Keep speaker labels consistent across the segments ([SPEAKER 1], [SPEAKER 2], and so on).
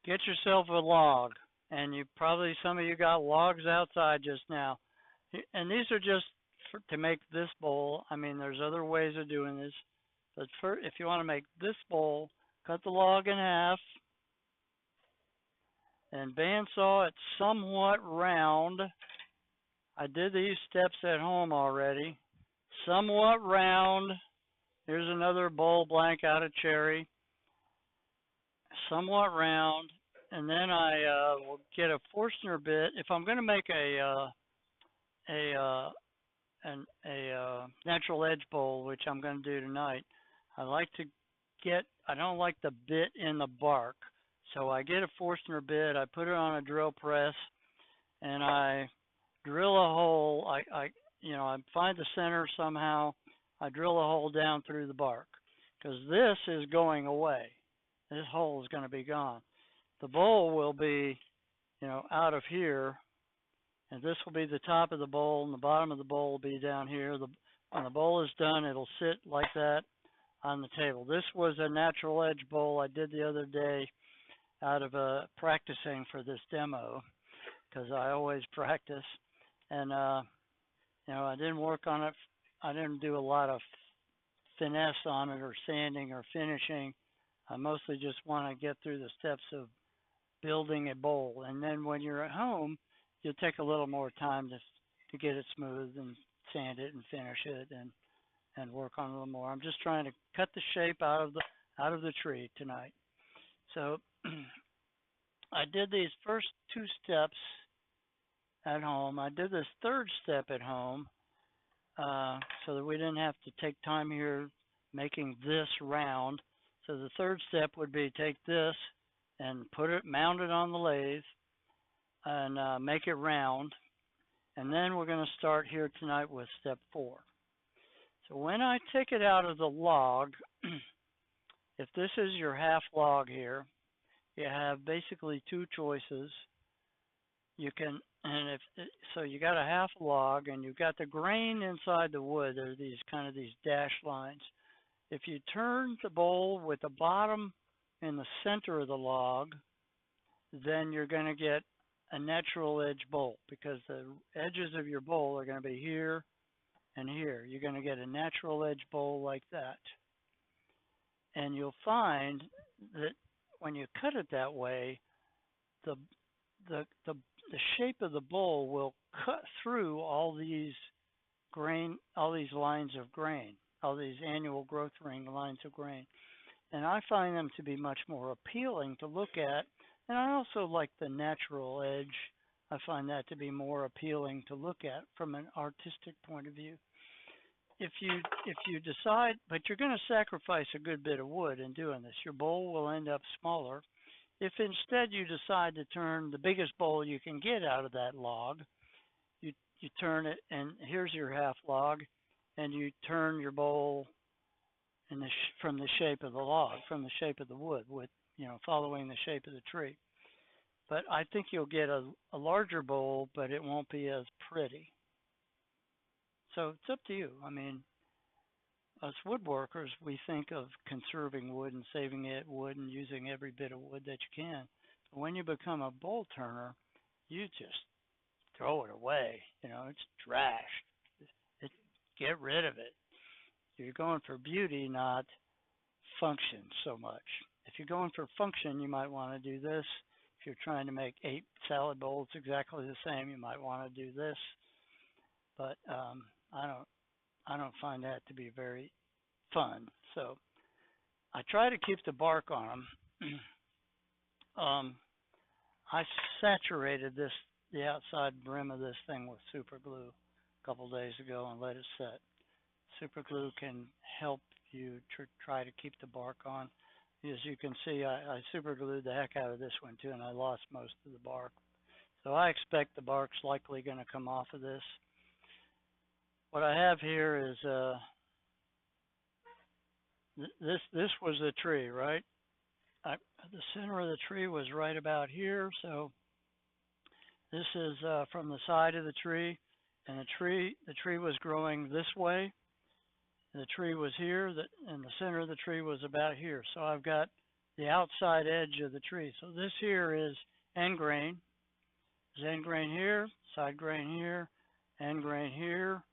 [SPEAKER 1] get yourself a log, and some of you got logs outside just now, and these are just to make this bowl. I mean, there's other ways of doing this, but if you want to make this bowl, cut the log in half and bandsaw it somewhat round. I did these steps at home already. Somewhat round. Here's another bowl blank out of cherry. Somewhat round. And then I will get a Forstner bit. If I'm going to make a natural edge bowl, which I'm going to do tonight, I don't like the bit in the bark. So I get a Forstner bit, I put it on a drill press, and I drill a hole. I find the center somehow. I drill a hole down through the bark, because this is going away. This hole is going to be gone. The bowl will be, out of here, and this will be the top of the bowl, and the bottom of the bowl will be down here. When the bowl is done, it'll sit like that on the table. This was a natural edge bowl I did the other day out of practicing for this demo, because I always practice. And, I didn't work on it. I didn't do a lot of finesse on it or sanding or finishing. I mostly just want to get through the steps of building a bowl. And then when you're at home, you'll take a little more time to get it smooth and sand it and finish it and work on it a little more. I'm just trying to cut the shape out of the tree tonight. So I did these first two steps at home. I did this third step at home so that we didn't have to take time here making this round. So the third step would be take this and mount it on the lathe and make it round. And then we're going to start here tonight with step 4. So when I take it out of the log, if this is your half log here, you have basically two choices. You got a half log, and you've got the grain inside the wood. There are these dashed lines. If you turn the bowl with the bottom in the center of the log, then you're going to get a natural edge bowl, because the edges of your bowl are going to be here and here. You're going to get a natural edge bowl like that. And you'll find that when you cut it that way, the shape of the bowl will cut through all these lines of grain, all these annual growth ring lines of grain. And I find them to be much more appealing to look at. And I also like the natural edge. I find that to be more appealing to look at from an artistic point of view. If you decide, but you're going to sacrifice a good bit of wood in doing this. Your bowl will end up smaller. If instead you decide to turn the biggest bowl you can get out of that log, you turn it, and here's your half log, and you turn your bowl from the shape of the log, from the shape of the wood, with following the shape of the tree. But I think you'll get a larger bowl, but it won't be as pretty. So it's up to you. I mean, us woodworkers, we think of conserving wood and saving wood and using every bit of wood that you can. But when you become a bowl turner, you just throw it away. It's trash. Get rid of it. You're going for beauty, not function so much. If you're going for function, you might want to do this. If you're trying to make 8 salad bowls exactly the same, you might want to do this. But I don't find that to be very fun. So I try to keep the bark on them. I saturated the outside brim of this thing with super glue a couple days ago and let it set. Super glue can help you try to keep the bark on. As you can see, I super glued the heck out of this one too, and I lost most of the bark. So I expect the bark's likely going to come off of this. What I have here is this was the tree, right? The center of the tree was right about here, so this is from the side of the tree, and the tree was growing this way. The tree was here, and the center of the tree was about here. So I've got the outside edge of the tree. So this here is end grain. There's end grain here, side grain here, end grain here,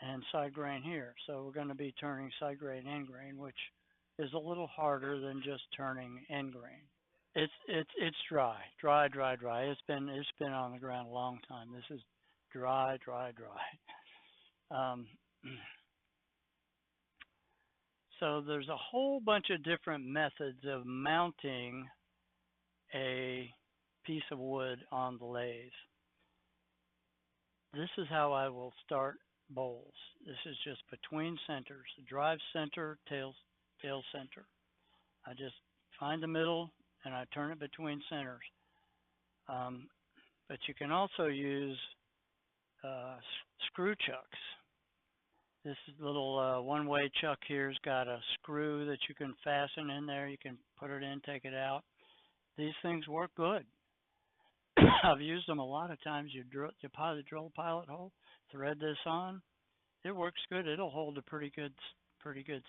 [SPEAKER 1] and side grain here. So we're going to be turning side grain, end grain, which is a little harder than just turning end grain. It's dry. It's been on the ground a long time. This is dry. So there's a whole bunch of different methods of mounting a piece of wood on the lathe. This is how I will start bowls. This is just between centers, drive center, tail center. I just find the middle and I turn it between centers. But you can also use screw chucks. This little one-way chuck here's got a screw that you can fasten in there. You can put it in, take it out. These things work good. I've used them a lot of times. You drill a pilot hole, thread this on. It works good. It'll hold a pretty good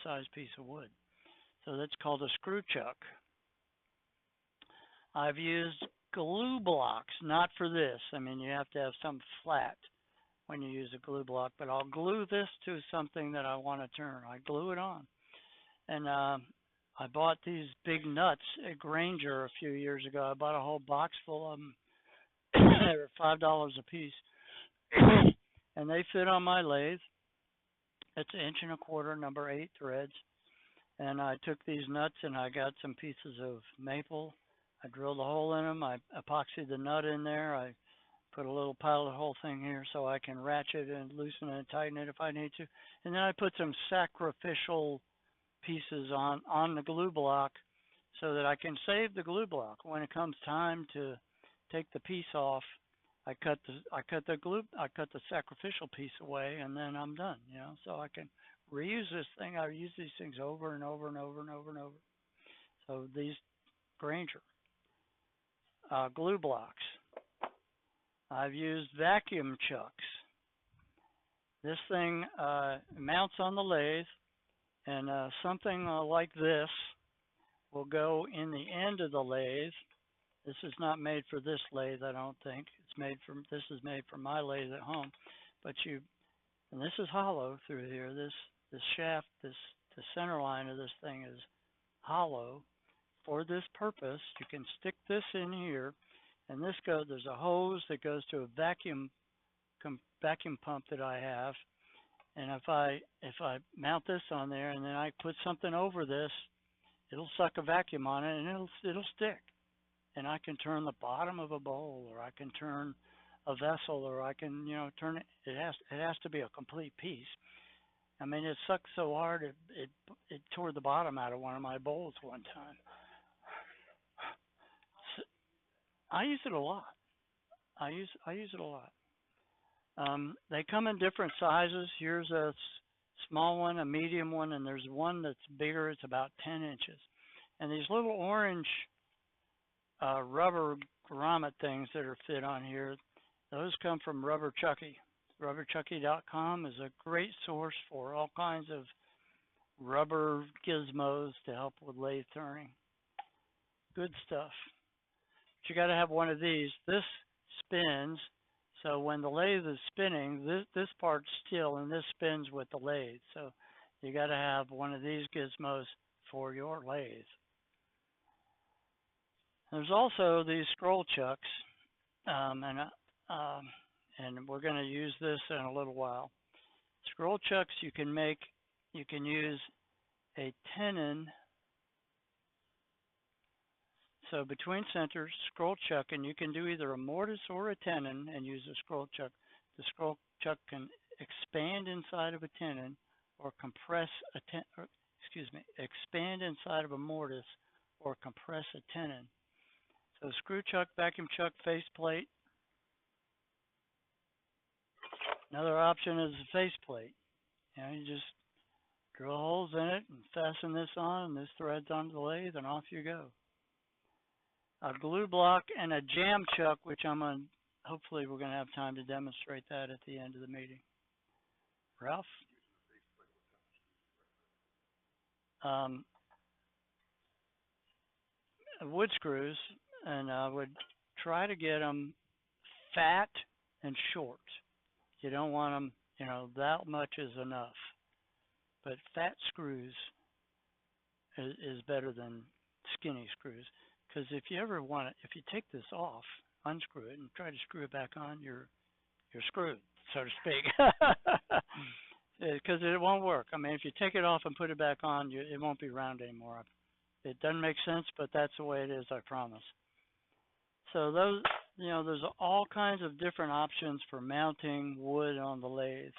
[SPEAKER 1] sized piece of wood. So that's called a screw chuck. I've used glue blocks, not for this. I mean, you have to have something flat when you use a glue block, but I'll glue this to something that I want to turn. I glue it on. And I bought these big nuts at Granger a few years ago. I bought a whole box full of them. They were $5 a piece. And they fit on my lathe. It's 1.25 inch, number 8 threads. And I took these nuts and I got some pieces of maple. I drilled a hole in them. I epoxied the nut in there. I put a little pilot hole thing here so I can ratchet and loosen it and tighten it if I need to. And then I put some sacrificial pieces on the glue block so that I can save the glue block. When it comes time to take the piece off, I cut the sacrificial piece away, and then I'm done, you know, so I can reuse this thing. I use these things over and over and over and over and over. So these Granger glue blocks. I've used vacuum chucks. This thing mounts on the lathe, and something like this will go in the end of the lathe. This is not made for this lathe, I don't think. This is made for my lathe at home. But and this is hollow through here. This shaft, the center line of this thing is hollow. For this purpose, you can stick this in here, and there's a hose that goes to a vacuum pump that I have. And if I mount this on there and then I put something over this, it'll suck a vacuum on it and it'll stick. And I can turn the bottom of a bowl, or I can turn a vessel, or I can, you know, turn it. It has to be a complete piece. I mean, it sucked so hard it tore the bottom out of one of my bowls one time. So I use it a lot. I use it a lot. They come in different sizes. Here's a small one, a medium one, and there's one that's bigger. It's about 10 inches. And these little orange rubber grommet things that are fit on here, those come from Rubber Chucky. RubberChucky.com is a great source for all kinds of rubber gizmos to help with lathe turning. Good stuff. But you got to have one of these. This spins, so when the lathe is spinning, this part's still and this spins with the lathe. So you got to have one of these gizmos for your lathe. There's also these scroll chucks, and we're going to use this in a little while. Scroll chucks you can use a tenon. So between centers, scroll chuck, and you can do either a mortise or a tenon and use a scroll chuck. The scroll chuck can expand inside of a tenon or expand inside of a mortise or compress a tenon. So screw chuck, vacuum chuck, faceplate. Another option is a faceplate. You know, you just drill holes in it and fasten this on, and this threads onto the lathe, and off you go. A glue block and a jam chuck, which hopefully we're going to have time to demonstrate that at the end of the meeting. Ralph? wood screws, and I would try to get them fat and short. You don't want them, that much is enough. But fat screws is better than skinny screws. Because if you ever want it, if you take this off, unscrew it, and try to screw it back on, you're screwed, so to speak. Because it won't work. I mean, if you take it off and put it back on, it won't be round anymore. It doesn't make sense, but that's the way it is, I promise. So those, there's all kinds of different options for mounting wood on the lathe.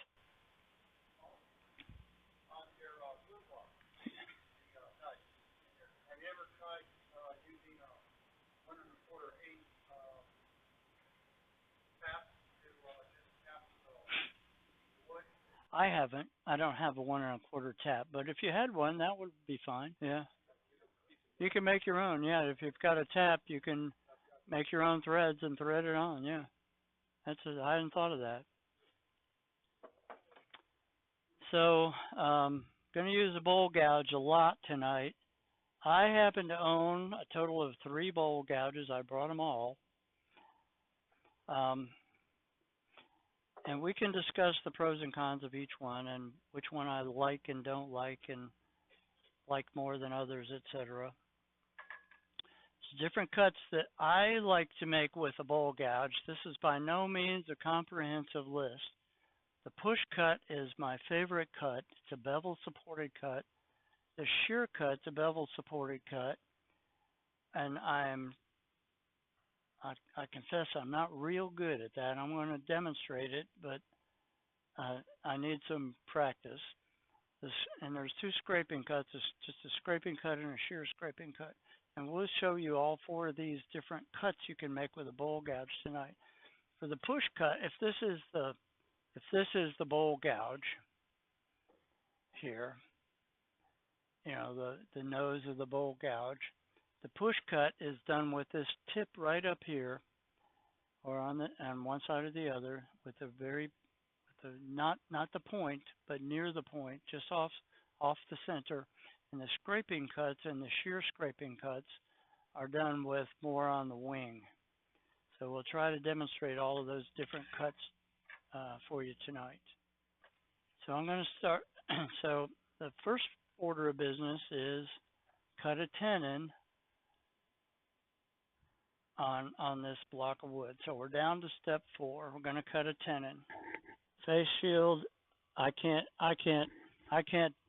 [SPEAKER 1] I haven't. I don't have a 1 1/4 tap, but if you had one, that would be fine. Yeah. You can make your own. Yeah. If you've got a tap, you can make your own threads and thread it on. Yeah. I hadn't thought of that. So, going to use a bowl gouge a lot tonight. I happen to own a total of 3 bowl gouges. I brought them all. And we can discuss the pros and cons of each one and which one I like and don't like and like more than others, etc. It's different cuts that I like to make with a bowl gouge. This is by no means a comprehensive list. The push cut is my favorite cut. It's a bevel supported cut. The shear cut's a bevel supported cut. And I confess I'm not real good at that. I'm going to demonstrate it, but I need some practice. And there's 2 scraping cuts. It's just a scraping cut and a shear scraping cut. And we'll show you all 4 of these different cuts you can make with a bowl gouge tonight. For the push cut, if this is the bowl gouge here, the nose of the bowl gouge, the push cut is done with this tip right up here, or on one side or the other, with not the point, but near the point, just off the center. And the scraping cuts and the shear scraping cuts are done with more on the wing. So we'll try to demonstrate all of those different cuts for you tonight. So I'm going to start. So the first order of business is cut a tenon on this block of wood. So we're down to step 4. We're going to cut a tenon. Face shield. I can't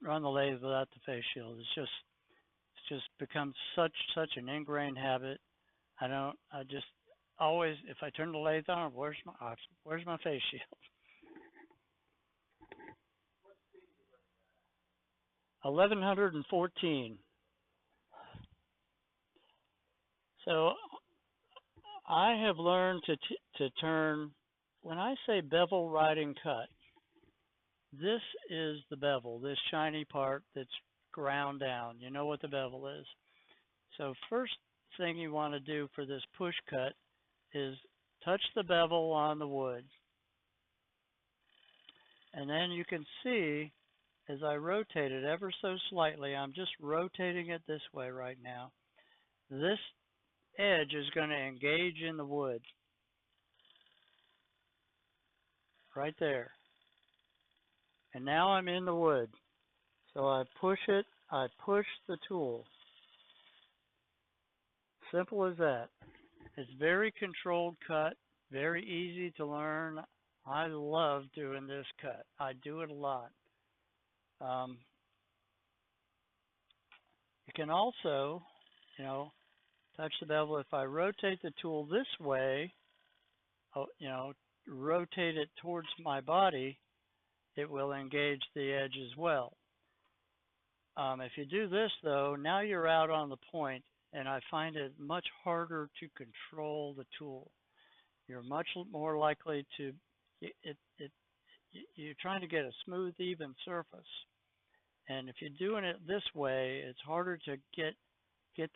[SPEAKER 1] run the lathe without the face shield. It's just become such an ingrained habit. I just always, if I turn the lathe on, where's my face shield? 1114. So I have learned to turn, when I say bevel riding cut, this is the bevel, this shiny part that's ground down. You know what the bevel is. So first thing you want to do for this push cut is touch the bevel on the wood. And then you can see as I rotate it ever so slightly, I'm just rotating it this way right now. This edge is going to engage in the wood. Right there. And now I'm in the wood. So I push it, I push the tool. Simple as that. It's very controlled cut, very easy to learn. I love doing this cut. I do it a lot. You can also, touch the bevel. If I rotate the tool this way, rotate it towards my body, it will engage the edge as well. If you do this though, now you're out on the point, and I find it much harder to control the tool. You're much more likely to, you're trying to get a smooth, even surface. And if you're doing it this way, it's harder to get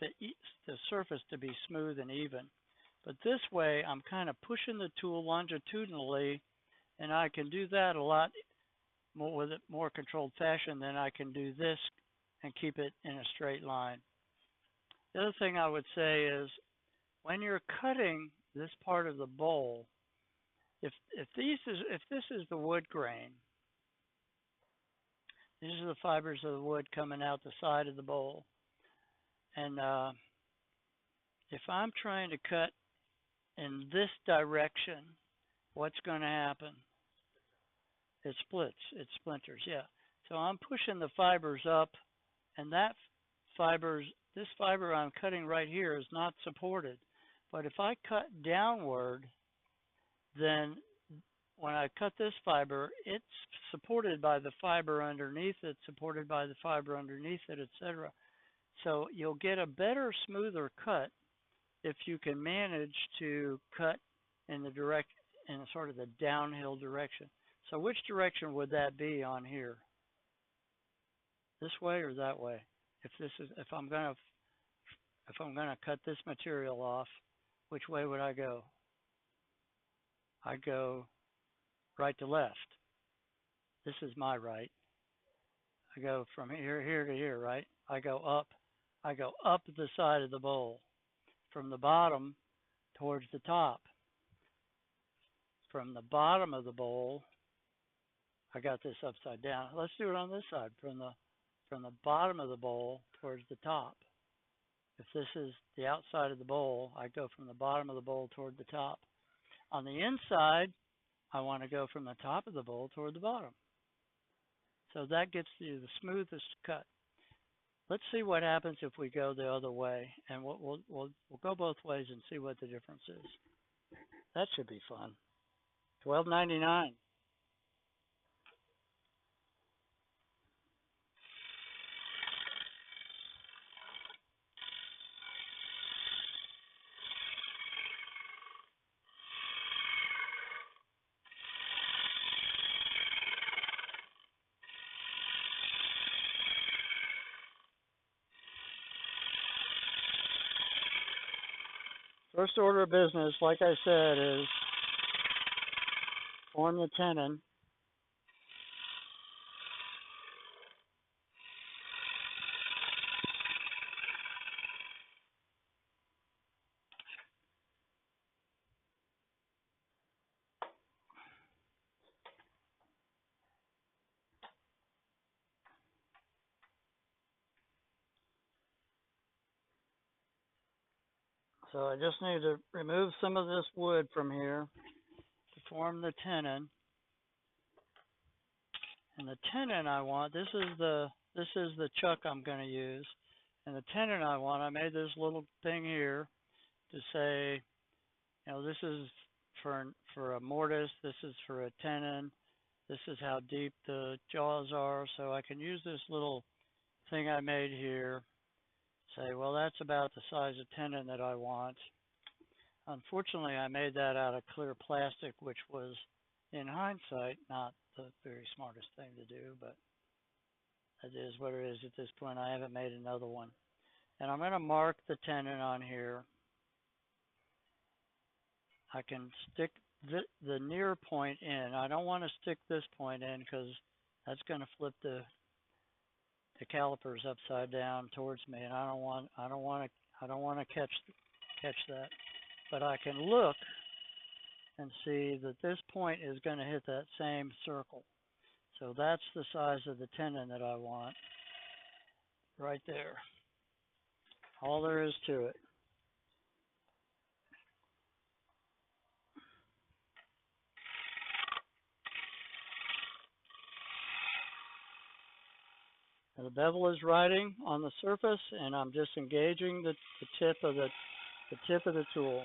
[SPEAKER 1] the surface to be smooth and even. But this way, I'm kind of pushing the tool longitudinally, and I can do that a lot more with a more controlled fashion than I can do this and keep it in a straight line. The other thing I would say is when you're cutting this part of the bowl, if this is the wood grain, these are the fibers of the wood coming out the side of the bowl. And if I'm trying to cut in this direction, what's going to happen? It splits, it splinters, yeah. So I'm pushing the fibers up, and this fiber I'm cutting right here is not supported. But if I cut downward, then when I cut this fiber, it's supported by the fiber underneath it, supported by the fiber underneath it, etc. So you'll get a better, smoother cut if you can manage to cut in sort of the downhill direction. So which direction would that be on here? This way or that way? If I'm gonna cut this material off, which way would I go? I go right to left. This is my right. I go from here to here, right? I go up the side of the bowl, from the bottom towards the top. From the bottom of the bowl, I got this upside down. Let's do it on this side, from the bottom of the bowl towards the top. If this is the outside of the bowl, I go from the bottom of the bowl toward the top. On the inside, I want to go from the top of the bowl toward the bottom. So that gets you the smoothest cut. Let's see what happens if we go the other way, and we'll go both ways and see what the difference is. That should be fun. $12.99. First order of business, like I said, is form the tenon. So I just need to remove some of this wood from here to form the tenon. And the tenon I want, this is the chuck I'm going to use. And the tenon I want, I made this little thing here to say, you know, this is for a mortise, this is for a tenon, this is how deep the jaws are. So I can use this little thing I made here, say, well, that's about the size of tenon that I want. Unfortunately, I made that out of clear plastic, which was, in hindsight, not the very smartest thing to do, but it is what it is at this point. I haven't made another one. And I'm going to mark the tenon on here. I can stick the near point in. I don't want to stick this point in because that's going to flip the calipers upside down towards me, and I don't want to catch that. But I can look and see that this point is going to hit that same circle. So that's the size of the tenon that I want, right there. All there is to it. And the bevel is riding on the surface, and I'm just engaging the tip of the tool.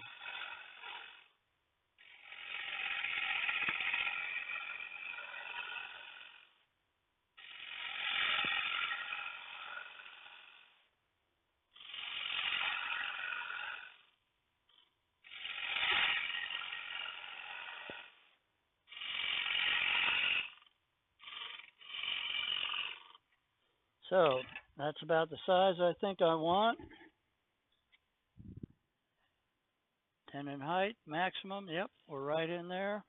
[SPEAKER 1] So that's about the size I think I want. Tenon height, maximum, yep, we're right in there.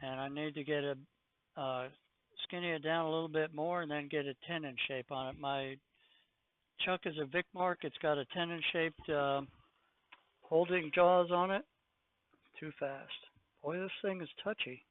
[SPEAKER 1] And I need to get skinny it down a little bit more and then get a tenon shape on it. Chuck is a Vic mark. It's got a tenon-shaped holding jaws on it. Too fast. Boy, this thing is touchy.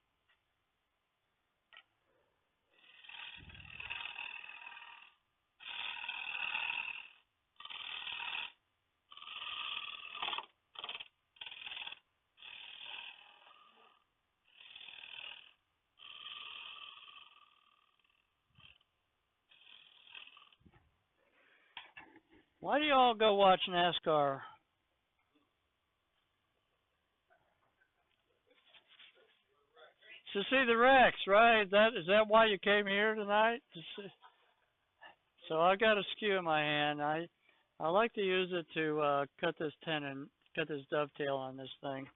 [SPEAKER 1] Why do you all go watch NASCAR? To see the wrecks, right? Is that why you came here tonight? So I got a skew in my hand. I like to use it to cut this tenon, cut this dovetail on this thing.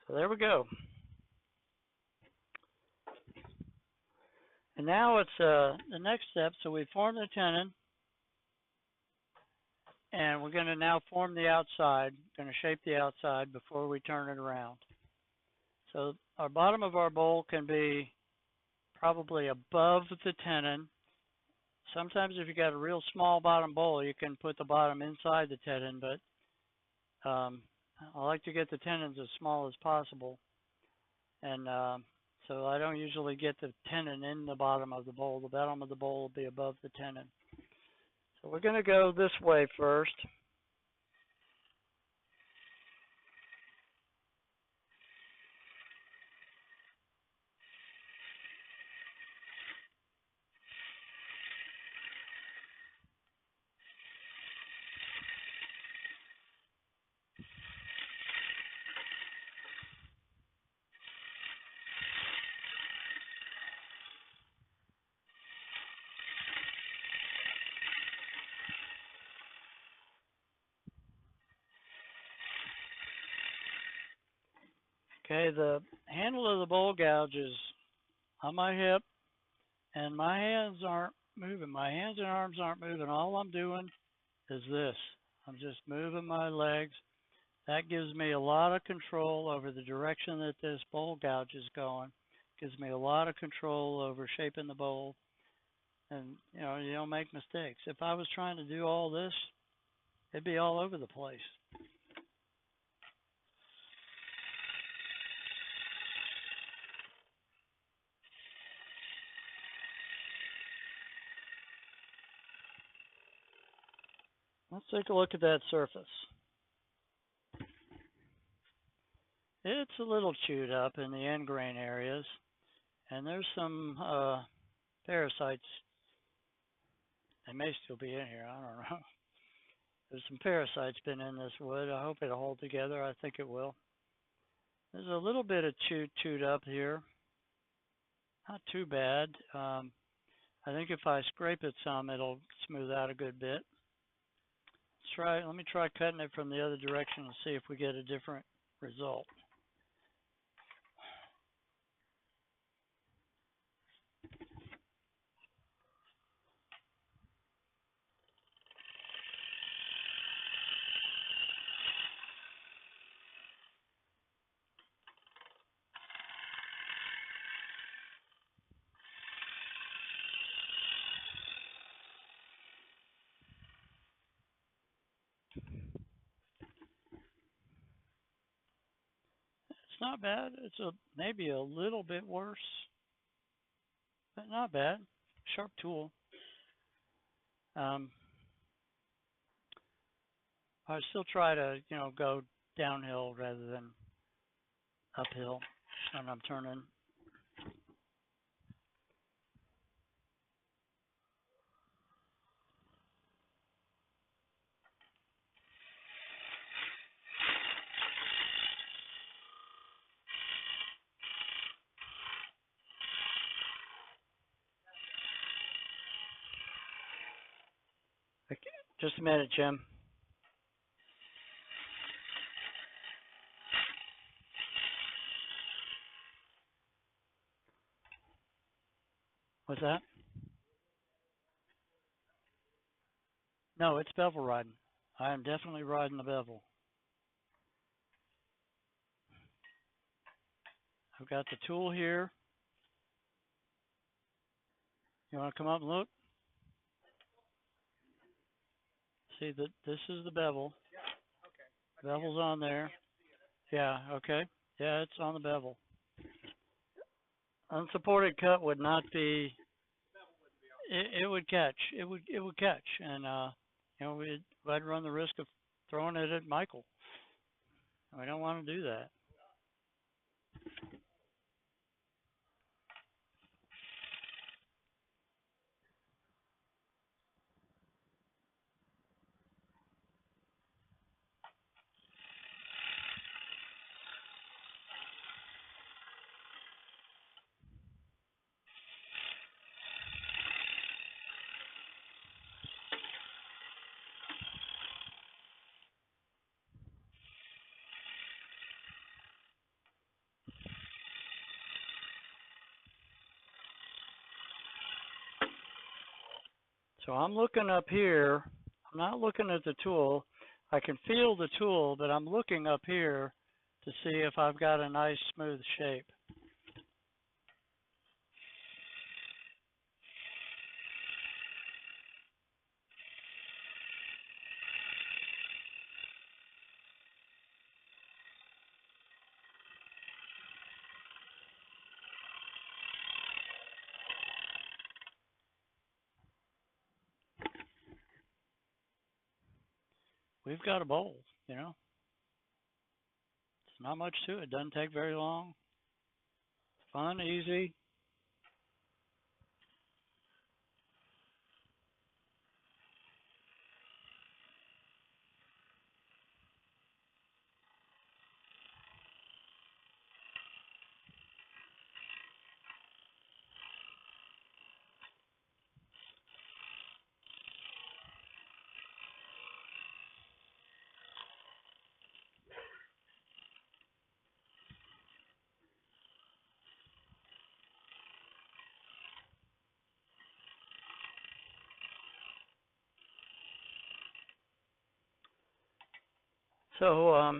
[SPEAKER 1] So there we go. And now it's the next step. So we form the tenon, and we're going to now form the outside. Going to shape the outside before we turn it around. So our bottom of our bowl can be probably above the tenon. Sometimes if you got a real small bottom bowl, you can put the bottom inside the tenon, but I like to get the tenons as small as possible. And so I don't usually get the tenon in the bottom of the bowl. The bottom of the bowl will be above the tenon. So we're going to go this way first. Okay, the handle of the bowl gouge is on my hip, and my hands aren't moving. My hands and arms aren't moving. All I'm doing is this. I'm just moving my legs. That gives me a lot of control over the direction that this bowl gouge is going. Gives me a lot of control over shaping the bowl. And, you don't make mistakes. If I was trying to do all this, it'd be all over the place. Let's take a look at that surface. It's a little chewed up in the end grain areas, and there's some parasites. They may still be in here, I don't know. There's some parasites been in this wood. I hope it'll hold together. I think it will. There's a little bit of chewed up here. Not too bad. I think if I scrape it some, it'll smooth out a good bit. Let me try cutting it from the other direction and see if we get a different result. It's not bad. It's maybe a little bit worse, but not bad. Sharp tool. I still try to, go downhill rather than uphill when I'm turning. Okay, just a minute, Jim. What's that? No, it's bevel riding. I am definitely riding the bevel. I've got the tool here. You want to come up and look? See that this is the bevel.
[SPEAKER 2] Yeah. Okay.
[SPEAKER 1] Bevel's on there. Yeah. Okay. Yeah, it's on the bevel. Unsupported cut would not be. It would catch. It would catch, and I'd run the risk of throwing it at Michael. We don't want to do that. So I'm looking up here. I'm not looking at the tool. I can feel the tool, but I'm looking up here to see if I've got a nice smooth shape. We've got a bowl, you know. It's not much to it. Doesn't take very long. Fun, easy. So,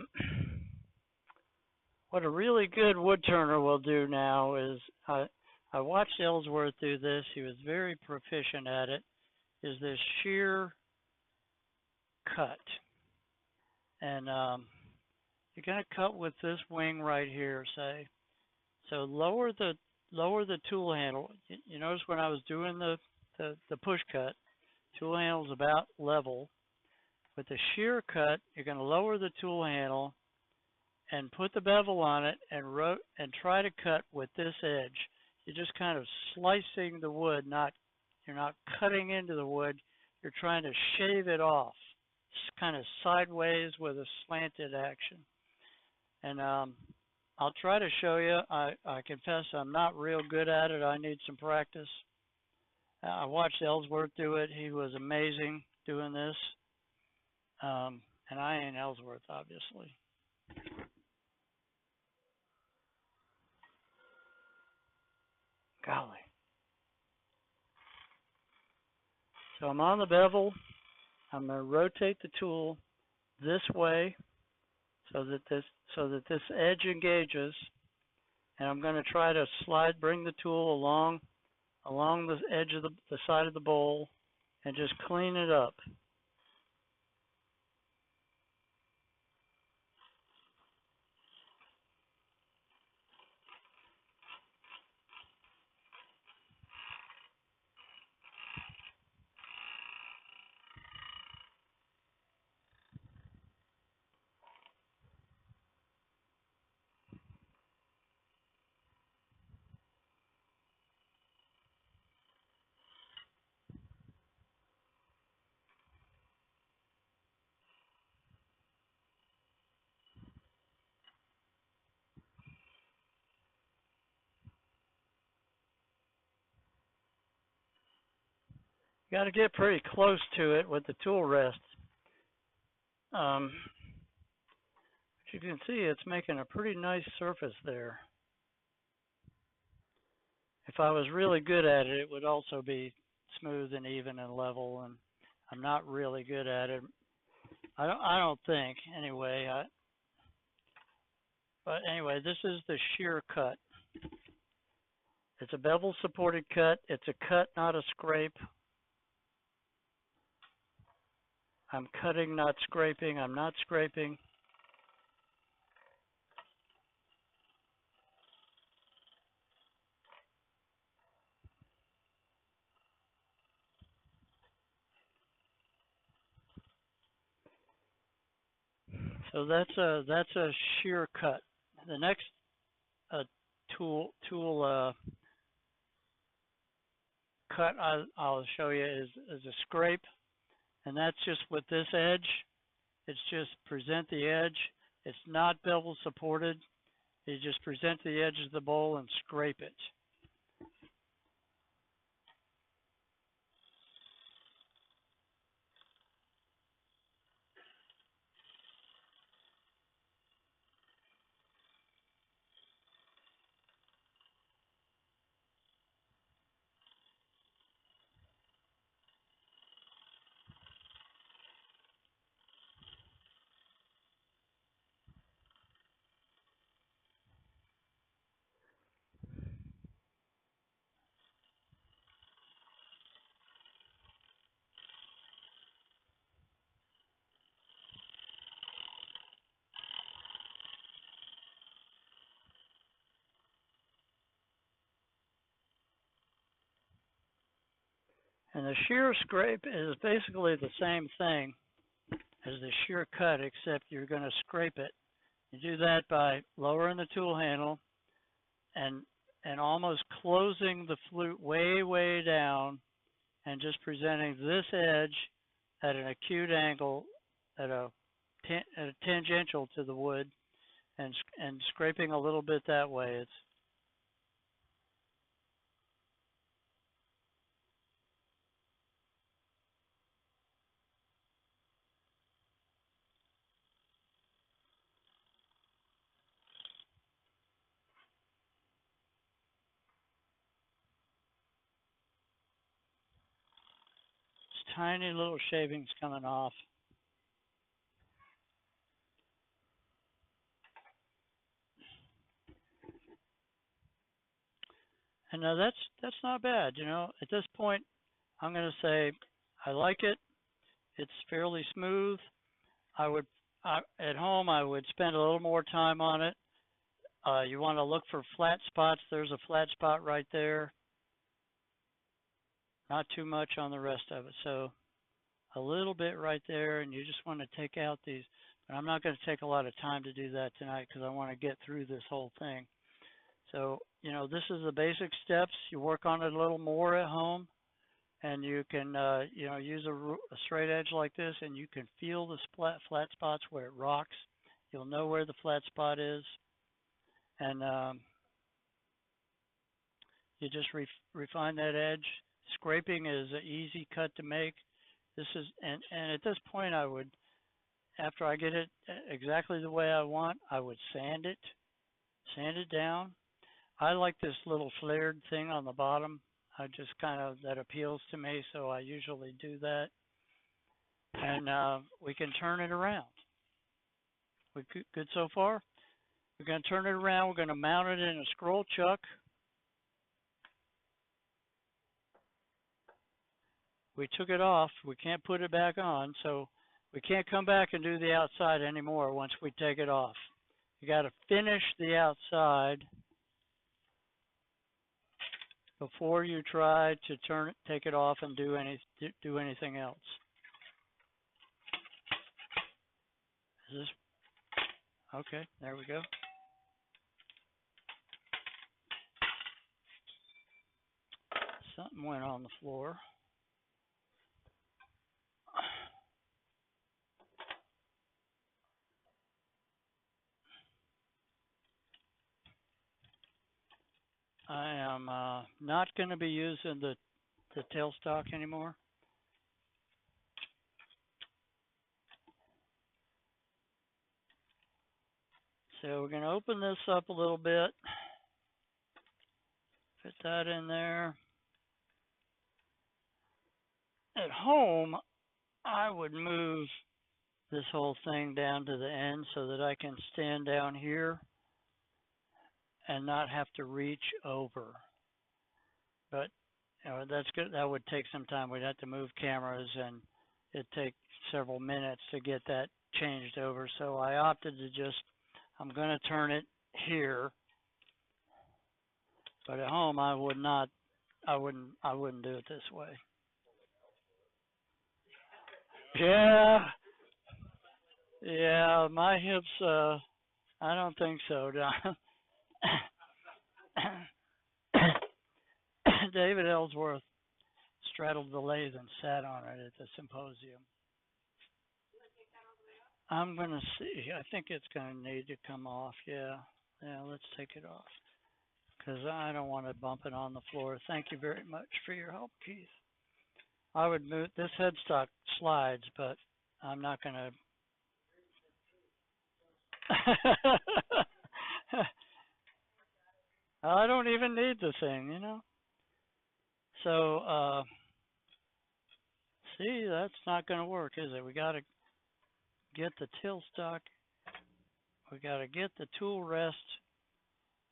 [SPEAKER 1] what a really good wood turner will do now is, I watched Ellsworth do this. He was very proficient at it. Is this shear cut, and you're going to cut with this wing right here, say. So lower the tool handle. You notice when I was doing the push cut, tool handle's about level. With the shear cut, you're going to lower the tool handle and put the bevel on it and try to cut with this edge. You're just kind of slicing the wood, you're not cutting into the wood. You're trying to shave it off, kind of sideways with a slanted action. And I'll try to show you. I confess I'm not real good at it. I need some practice. I watched Ellsworth do it. He was amazing doing this. And I ain't Ellsworth, obviously. Golly. So I'm on the bevel. I'm going to rotate the tool this way so that this edge engages, and I'm going to try to bring the tool along the edge of the side of the bowl and just clean it up. You got to get pretty close to it with the tool rest. But you can see it's making a pretty nice surface there. If I was really good at it, it would also be smooth and even and level, and I'm not really good at it. I don't think anyway. But anyway, this is the shear cut. It's a bevel supported cut. It's a cut, not a scrape. I'm cutting, not scraping. I'm not scraping. So that's a shear cut. The next tool cut I'll show you is a scrape, and that's just with this edge. It's just present the edge. It's not bevel supported. You just present the edge of the bowl and scrape it. And the shear scrape is basically the same thing as the shear cut, except you're going to scrape it. You do that by lowering the tool handle and almost closing the flute way down and just presenting this edge at an acute angle at a tangential to the wood and scraping a little bit that way. It's tiny little shavings coming off. And now that's not bad, you know. At this point, I'm going to say I like it. It's fairly smooth. At home I would spend a little more time on it. You want to look for flat spots. There's a flat spot right there. Not too much on the rest of it. So a little bit right there, and you just want to take out these. But I'm not going to take a lot of time to do that tonight because I want to get through this whole thing. So, you know, this is the basic steps. You work on it a little more at home, and you can, you know, use a straight edge like this, and you can feel the flat spots where it rocks. You'll know where the flat spot is, and you just refine that edge. Scraping is an easy cut to make. This is, and at this point, I would, after I get it exactly the way I want, I would sand it down. I like this little flared thing on the bottom. I just kind of, that appeals to me, so I usually do that. And we can turn it around. We good so far? We're going to turn it around. We're going to mount it in a scroll chuck. We took it off. We can't put it back on, so we can't come back and do the outside anymore once we take it off. You got to finish the outside before you try to take it off and do anything else. Is this okay? There we go. Something went on the floor. I am not going to be using the tailstock anymore. So we're going to open this up a little bit. Fit that in there. At home, I would move this whole thing down to the end so that I can stand down here and not have to reach over. But that's good. That would take some time. We'd have to move cameras, and it'd take several minutes to get that changed over. So I opted to just, I'm going to turn it here. But at home, I wouldn't do it this way. Yeah, my hips, I don't think so, Don. David Ellsworth straddled the lathe and sat on it at the symposium. I'm going to see. I think it's going to need to come off. Yeah, let's take it off because I don't want it bumping on the floor. Thank you very much for your help, Keith. I would move, this headstock slides, but I'm not going to. I don't even need the thing, you know. So, see, that's not going to work, is it? We got to get the tailstock. We got to get the tool rest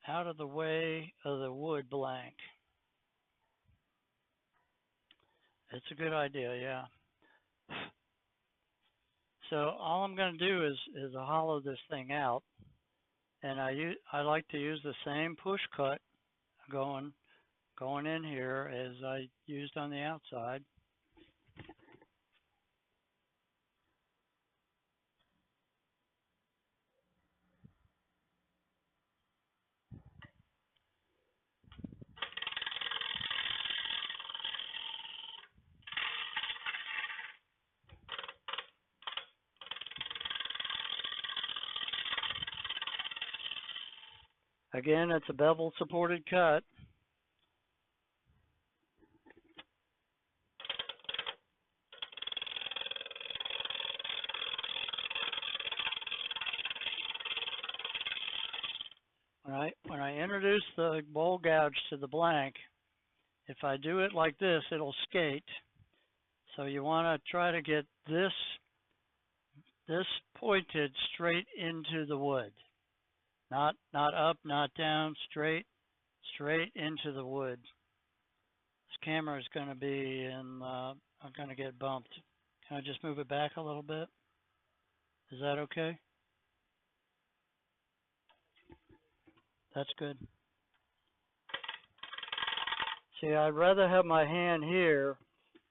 [SPEAKER 1] out of the way of the wood blank. It's a good idea, yeah. So all I'm going to do is hollow this thing out, and I like to use the same push cut going in here as I used on the outside. Again, it's a bevel supported cut. When I introduce the bowl gouge to the blank, if I do it like this, it'll skate. So you want to try to get this pointed straight into the wood. Not up, not down, straight into the wood. This camera is going to be in, I'm going to get bumped. Can I just move it back a little bit? Is that okay? That's good. See, I'd rather have my hand here,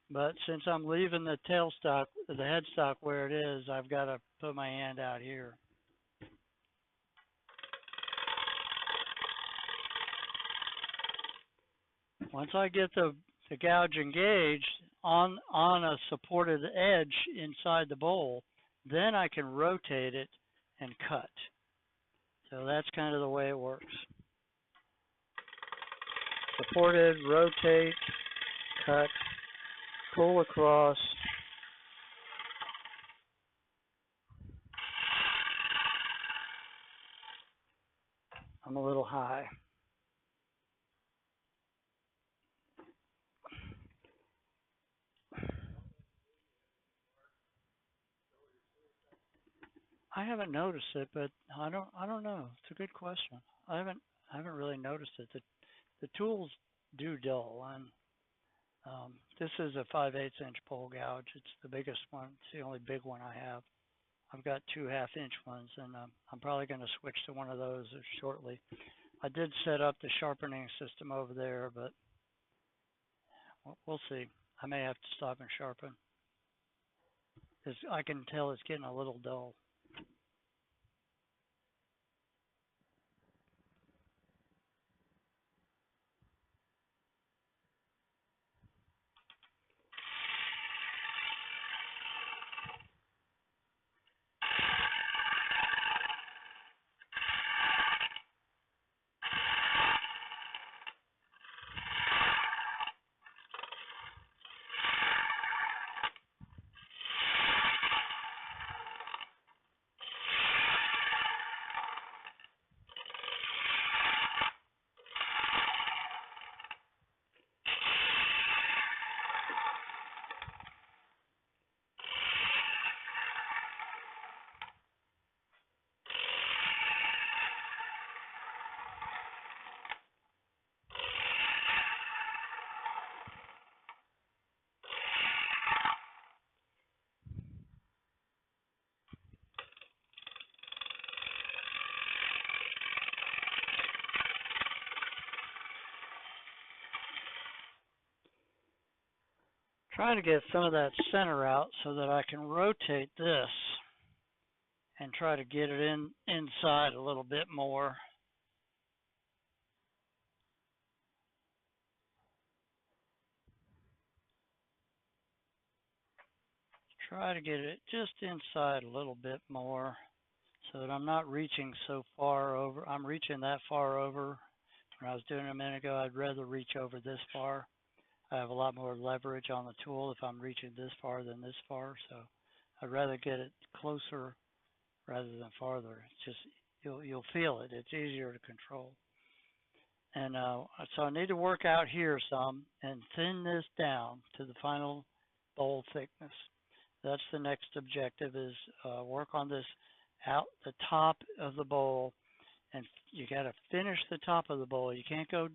[SPEAKER 1] but since I'm leaving the tailstock, the headstock where it is, I've got to put my hand out here. Once I get the gouge engaged on a supported edge inside the bowl, then I can rotate it and cut. So that's kind of the way it works. Supported, rotate, cut, pull across. I'm a little high. I haven't noticed it, but I don't know. It's a good question. I haven't really noticed it. The tools do dull, and this is a 5/8 inch pole gouge. It's the biggest one. It's the only big one I have. I've got 2 1/2-inch ones, and I'm probably going to switch to one of those shortly. I did set up the sharpening system over there, but we'll see. I may have to stop and sharpen. I can tell it's getting a little dull. trying to get some of that center out so that I can rotate this and try to get it inside a little bit more. Try to get it just inside a little bit more so that I'm not reaching so far over. I'm reaching that far over. When I was doing it a minute ago, I'd rather reach over this far. I have a lot more leverage on the tool if I'm reaching this far than this far, so I'd rather get it closer rather than farther. It's just, you'll feel it. It's easier to control. And so I need to work out here some and thin this down to the final bowl thickness. That's the next objective, is work on this out the top of the bowl, and you got to finish the top of the bowl. You can't go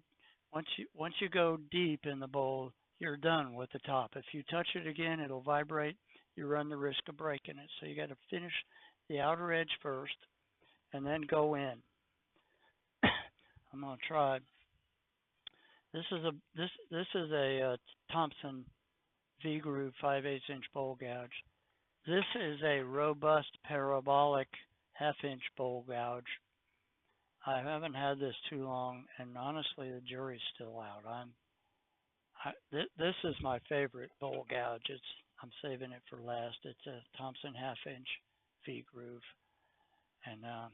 [SPEAKER 1] once you go deep in the bowl, you're done with the top. If you touch it again, it'll vibrate. You run the risk of breaking it. So you got to finish the outer edge first, and then go in. I'm gonna try. This is a Thompson V-groove 5/8 inch bowl gouge. This is a robust parabolic 1/2 inch bowl gouge. I haven't had this too long, and honestly, the jury's still out. This is my favorite bowl gouge. I'm saving it for last. It's a Thompson 1/2 inch V-groove, and I'm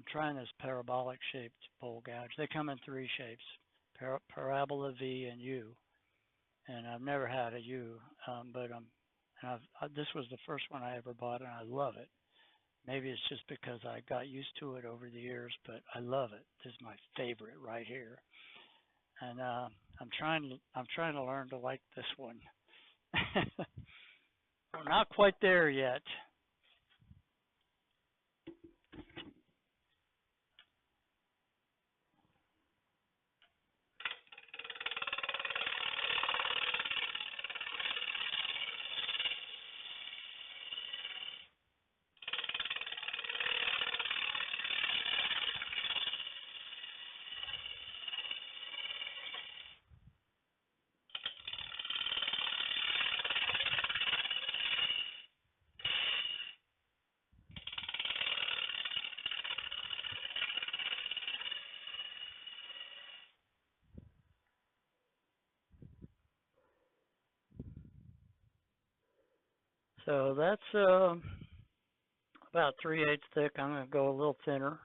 [SPEAKER 1] trying this parabolic shaped bowl gouge. They come in 3 shapes: parabola, V, and U. And I've never had a U, but this was the first one I ever bought, and I love it. Maybe it's just because I got used to it over the years, but I love it. This is my favorite right here, and I'm trying to learn to like this one. I'm not quite there yet. So that's about 3/8 thick. I'm going to go a little thinner.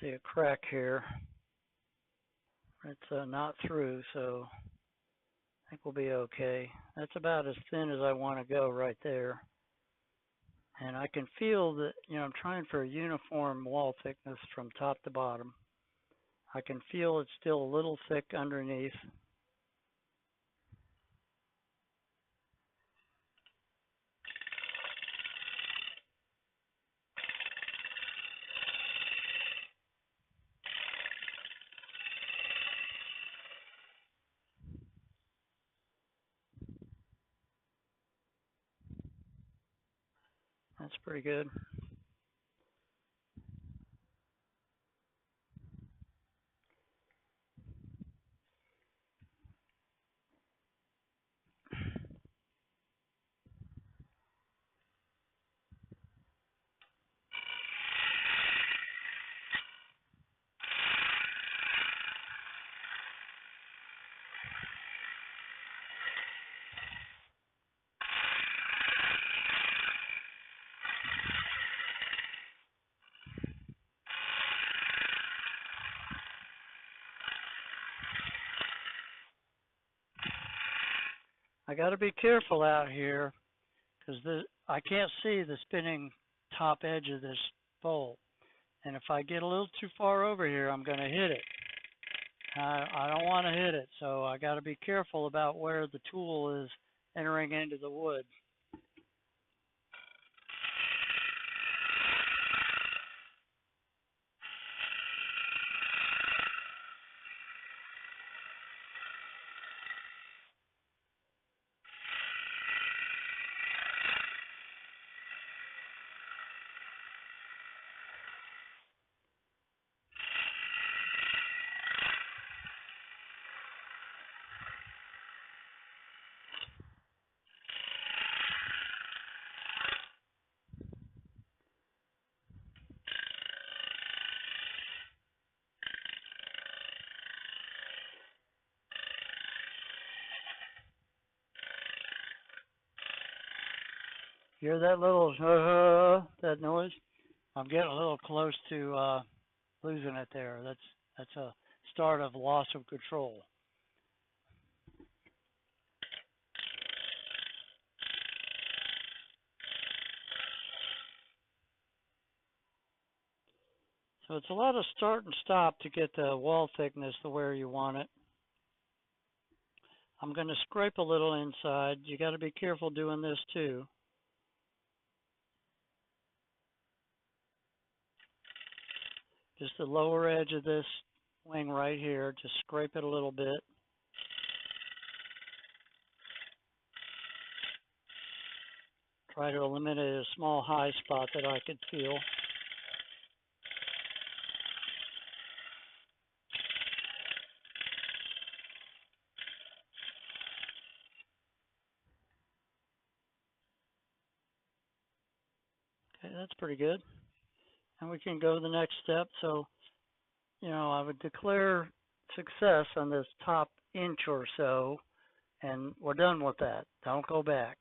[SPEAKER 1] See a crack here. It's not through, so I think we'll be okay. That's about as thin as I want to go right there. And I can feel that, I'm trying for a uniform wall thickness from top to bottom. I can feel it's still a little thick underneath. That's pretty good. I got to be careful out here because I can't see the spinning top edge of this bowl. And if I get a little too far over here, I'm going to hit it. I don't want to hit it, so I got to be careful about where the tool is entering into the wood. Hear that little that noise? I'm getting a little close to losing it there. That's a start of loss of control. So it's a lot of start and stop to get the wall thickness to where you want it. I'm going to scrape a little inside. You got to be careful doing this too. Just the lower edge of this wing right here, just scrape it a little bit. Try to eliminate a small high spot that I could feel. Okay, that's pretty good. And we can go to the next step. So, I would declare success on this top inch or so, and we're done with that. Don't go back.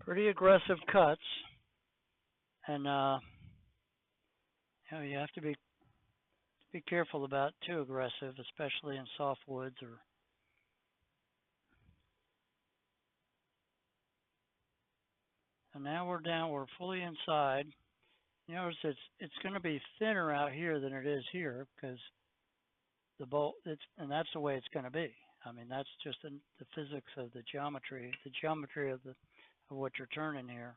[SPEAKER 1] Pretty aggressive cuts, and you have to be careful about too aggressive, especially in soft woods or. And now we're down. We're fully inside. You notice it's going to be thinner out here than it is here because the bolt. And that's the way it's going to be. I mean, that's just the physics of the geometry of what you're turning here.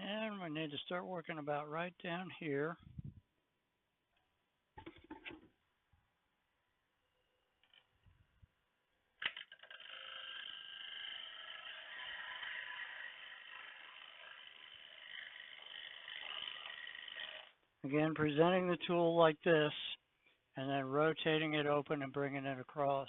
[SPEAKER 1] And we need to start working about right down here. Again, presenting the tool like this, and then rotating it open and bringing it across.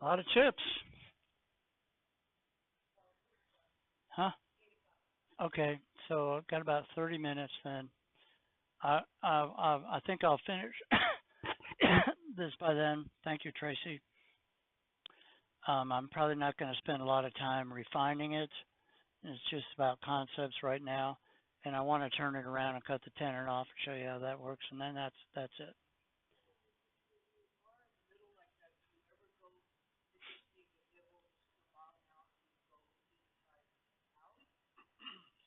[SPEAKER 1] A lot of chips. Huh? Okay, so I've got about 30 minutes then. I think I'll finish this by then. Thank you, Tracy. I'm probably not going to spend a lot of time refining it. It's just about concepts right now, and I want to turn it around and cut the tenon off and show you how that works, and then that's it.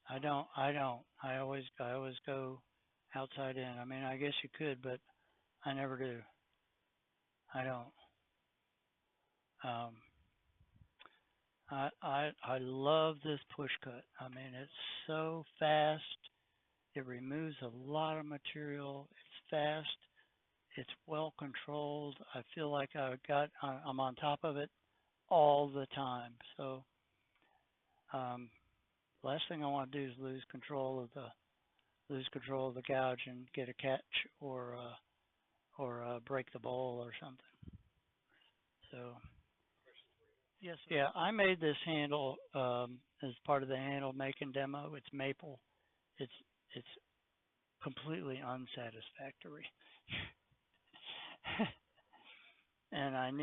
[SPEAKER 1] I don't. I always go outside in. I mean, I guess you could, but I never do. I don't. Um, I love this push cut. I mean, it's so fast. It removes a lot of material. It's fast. It's well controlled. I feel like I'm on top of it all the time. So, last thing I want to do is lose control of the gouge and get a catch or break the bowl or something. So, yes, yeah, I made this handle as part of the handle making demo. It's maple. It's completely unsatisfactory. And I'm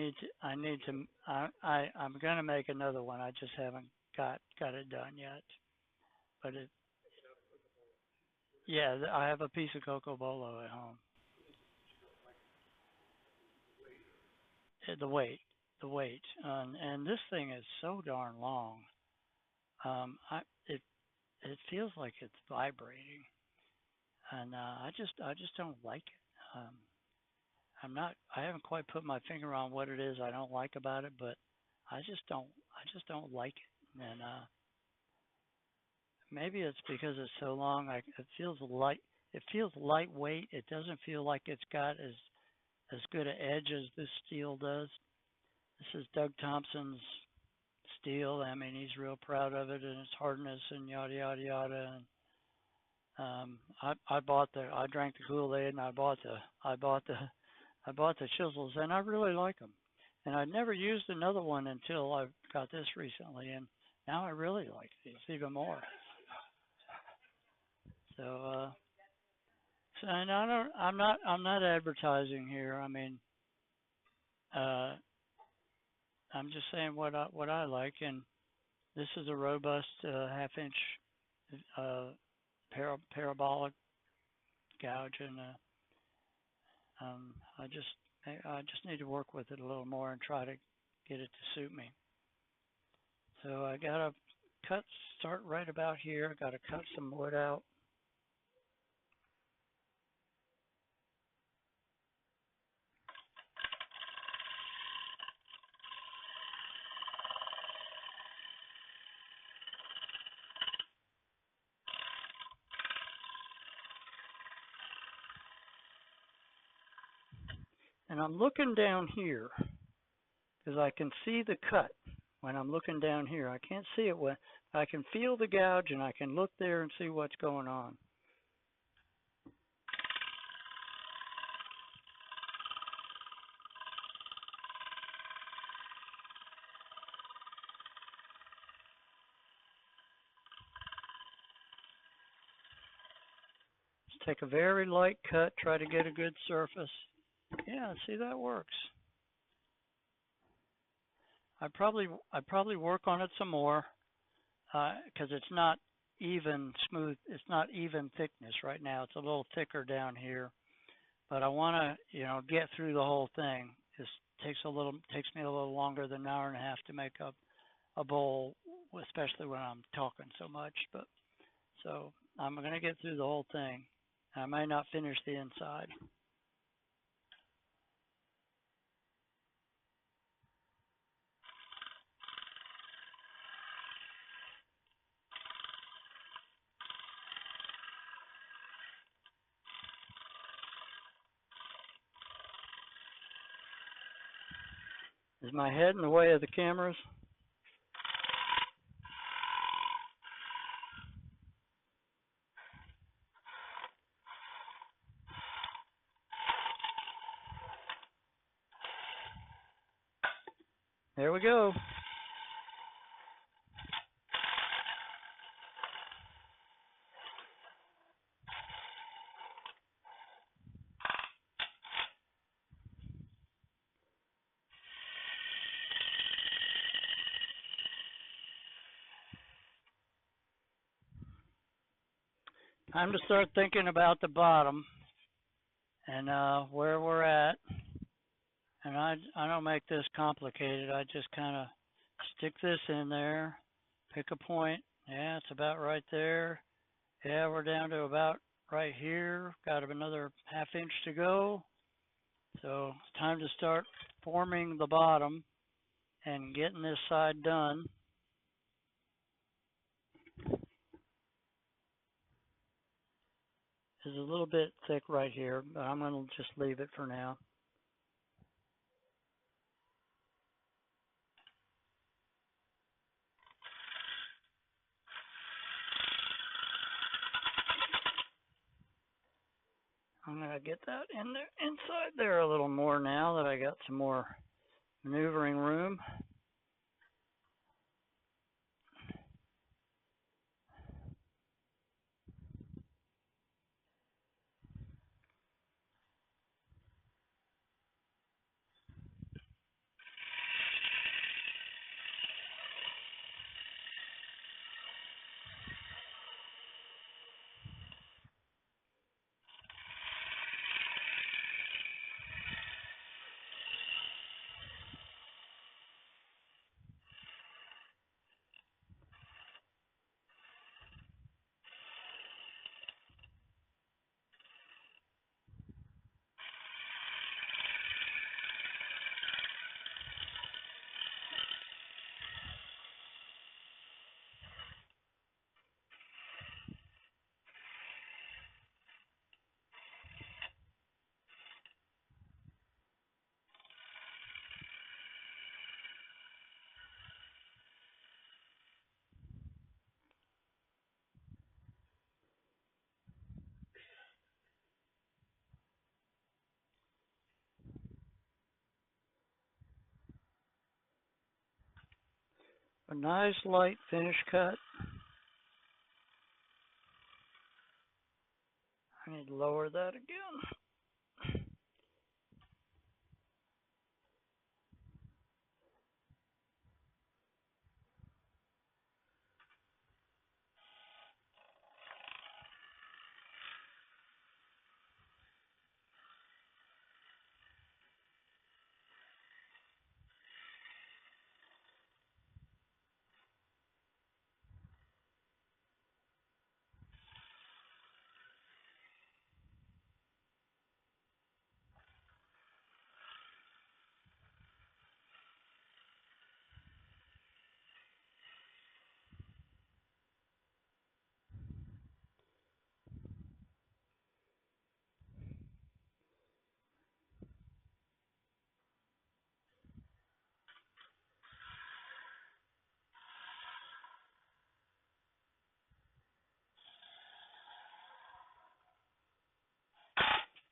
[SPEAKER 1] gonna make another one. I just haven't got it done yet. But yeah, I have a piece of cocoa bolo at home. The weight, and this thing is so darn long. I it feels like it's vibrating, and I just don't like it. I haven't quite put my finger on what it is I don't like about it, but I just don't like it. And maybe it's because it's so long. It feels lightweight. It doesn't feel like it's got as good an edge as this steel does. This is Doug Thompson's steel. I mean, he's real proud of it and its hardness and yada yada yada. And I drank the Kool-Aid and I bought the chisels, and I really like them. And I never used another one until I got this recently, and now I really like these even more. So, and I'm not advertising here. I mean, uh, I'm just saying what I like, and this is a robust half-inch parabolic gouge, and I just need to work with it a little more and try to get it to suit me. So I got to start right about here. Got to cut some wood out. And I'm looking down here because I can see the cut when I'm looking down here. I can't see it when I can feel the gouge, and I can look there and see what's going on. Just take a very light cut, try to get a good surface. Yeah, see, that works. I probably work on it some more because it's not even smooth. It's not even thickness right now. It's a little thicker down here, but I want to get through the whole thing. It takes me a little longer than an hour and a half to make up a bowl, especially when I'm talking so much. But so I'm going to get through the whole thing. I may not finish the inside. Is my head in the way of the cameras? There we go. Time to start thinking about the bottom and where we're at. And I don't make this complicated. I just kind of stick this in there, pick a point. Yeah, it's about right there. Yeah, we're down to about right here. Got another ½ inch to go. So it's time to start forming the bottom and getting this side done. It's a little bit thick right here, but I'm going to just leave it for now. I'm going to get that in there, inside there a little more now that I got some more maneuvering room. A nice light finish cut. I need to lower that again.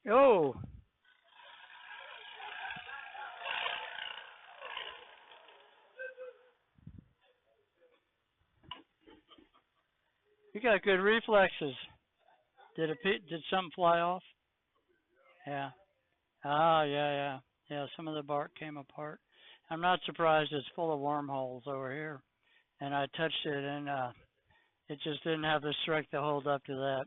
[SPEAKER 1] Oh, you got good reflexes. Did something fly off? Yeah. Ah, yeah. Some of the bark came apart. I'm not surprised. It's full of wormholes over here, and I touched it, and it just didn't have the strength to hold up to that.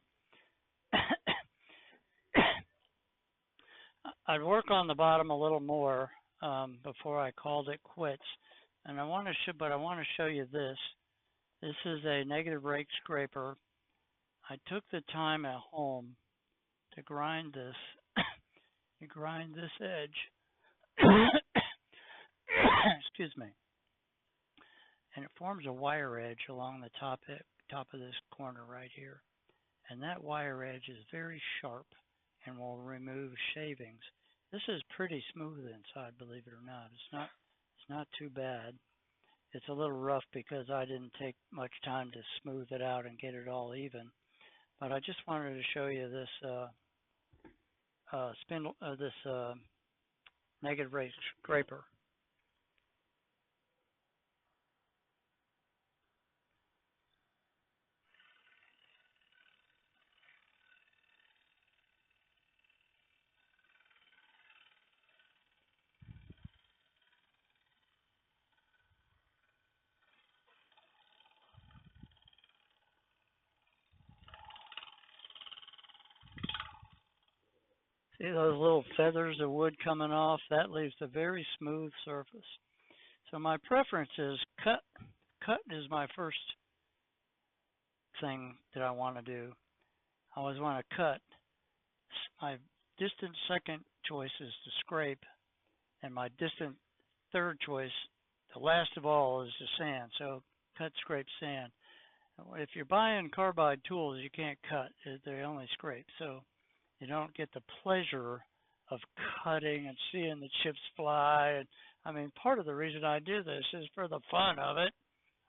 [SPEAKER 1] I'd work on the bottom a little more before I called it quits, and I want to show you this. This is a negative rake scraper. I took the time at home to grind this, edge. Excuse me. And it forms a wire edge along the top of this corner right here. And that wire edge is very sharp and will remove shavings. This is pretty smooth inside, believe it or not. It's not too bad. It's a little rough because I didn't take much time to smooth it out and get it all even. But I just wanted to show you this negative rake scraper. See those little feathers of wood coming off? That leaves a very smooth surface. So my preference is cut. Cut is my first thing that I want to do. I always want to cut. My distant second choice is to scrape, and my distant third choice, the last of all, is to sand. So cut, scrape, sand. If you're buying carbide tools, you can't cut. They only scrape. So you don't get the pleasure of cutting and seeing the chips fly. And I mean, part of the reason I do this is for the fun of it.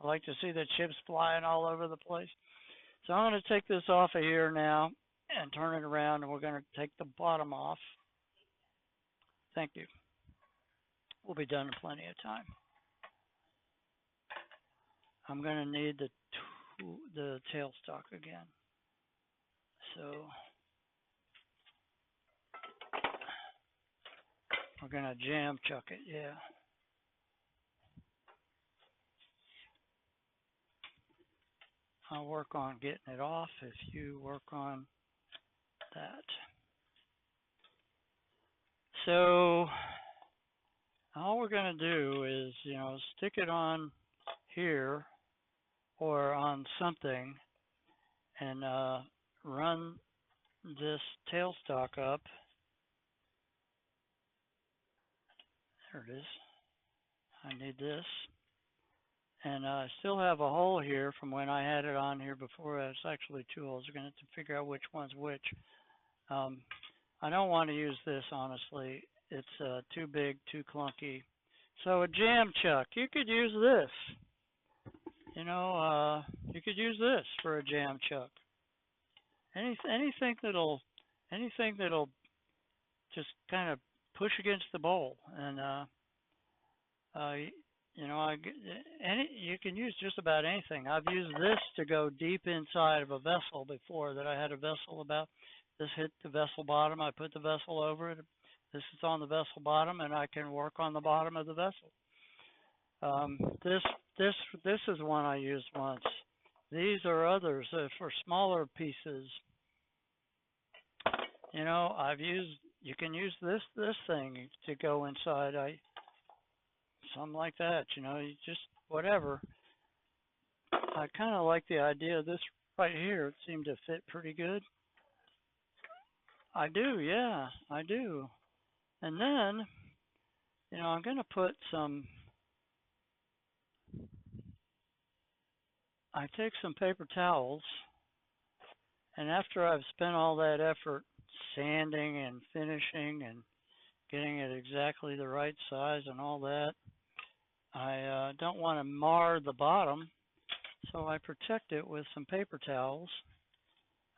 [SPEAKER 1] I like to see the chips flying all over the place. So I'm going to take this off of here now and turn it around, and we're going to take the bottom off. Thank you. We'll be done in plenty of time. I'm going to need the tailstock again. So we're going to jam chuck it, yeah. I'll work on getting it off if you work on that. So all we're going to do is, stick it on here or on something and run this tailstock up. There it is. I need this. And I still have a hole here from when I had it on here before. It's actually two holes. We're going to have to figure out which one's which. I don't want to use this, honestly. It's too big, too clunky. So a jam chuck, you could use this. You could use this for a jam chuck. Anything that'll just kind of push against the bowl, and you can use just about anything. I've used this to go deep inside of a vessel before. That I had a vessel about this hit the vessel bottom. I put the vessel over it. This is on the vessel bottom, and I can work on the bottom of the vessel. This is one I used once. These are others for smaller pieces. You can use this thing to go inside. Something like that. You just whatever. I kind of like the idea of this right here. It seemed to fit pretty good. I do, yeah, I do. And then, I'm going to put some. I take some paper towels, and after I've spent all that effort sanding and finishing and getting it exactly the right size and all that, I don't want to mar the bottom, so I protect it with some paper towels.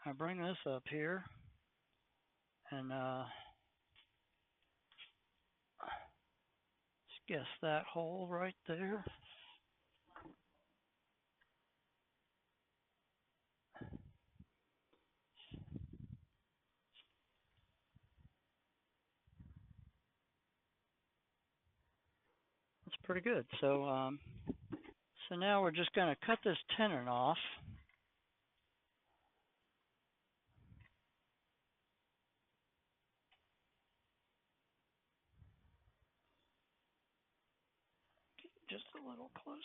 [SPEAKER 1] I bring this up here, and guess that hole right there. That's pretty good. So now we're just going to cut this tenon off. Just a little closer.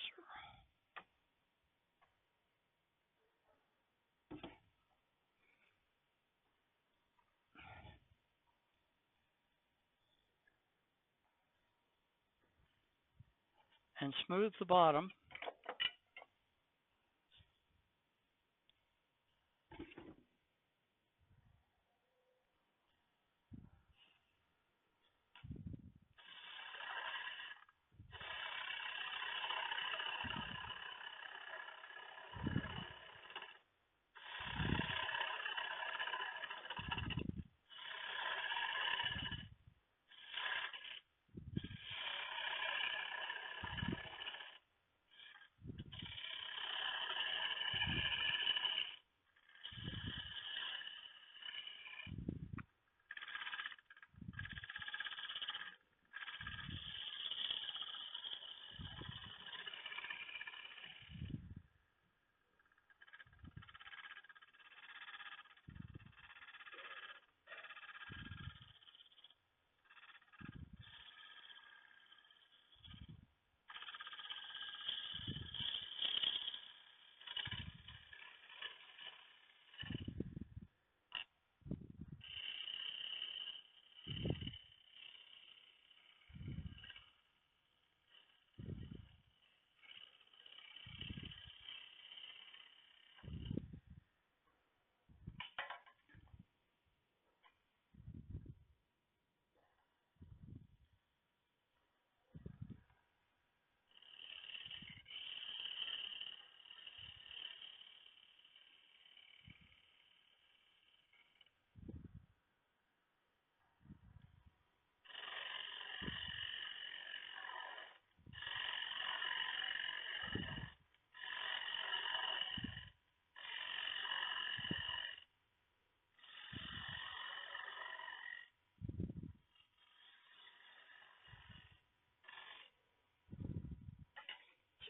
[SPEAKER 1] And smooth the bottom.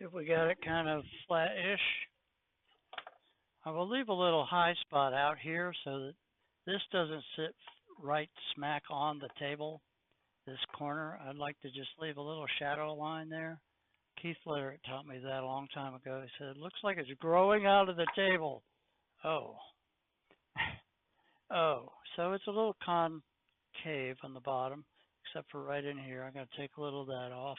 [SPEAKER 1] See if we got it kind of flat-ish. I will leave a little high spot out here so that this doesn't sit right smack on the table, this corner. I'd like to just leave a little shadow line there. Keith Leonard taught me that a long time ago. He said, it looks like it's growing out of the table. Oh. Oh, so it's a little concave on the bottom, except for right in here. I'm going to take a little of that off.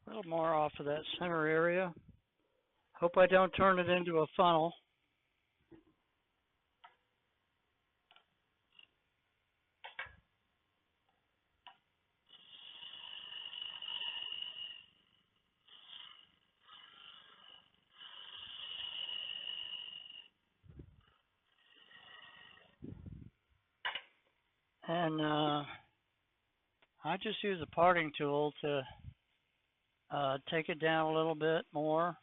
[SPEAKER 1] A little more off of that center area. Hope I don't turn it into a funnel. And I just use a parting tool to take it down a little bit more.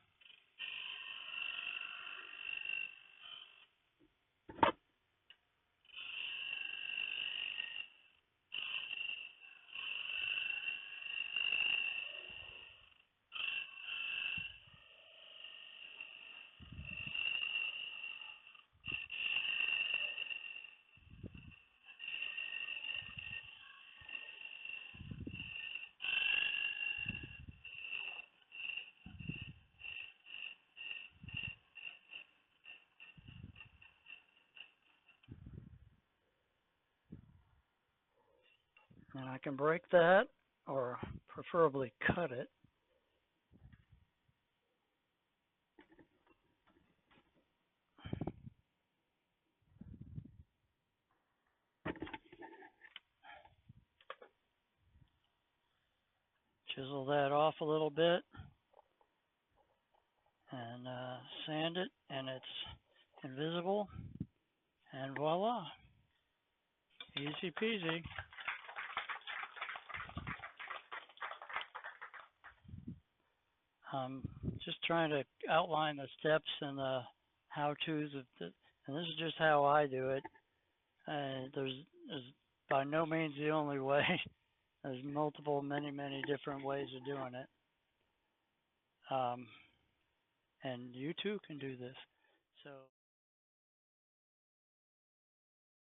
[SPEAKER 1] And I can break that, or preferably cut it. Chisel that off a little bit and sand it, and it's invisible. And voila, easy peasy. I'm just trying to outline the steps and the how-tos of the, and this is just how I do it. There's by no means the only way. There's multiple, many different ways of doing it. And you too can do this. So.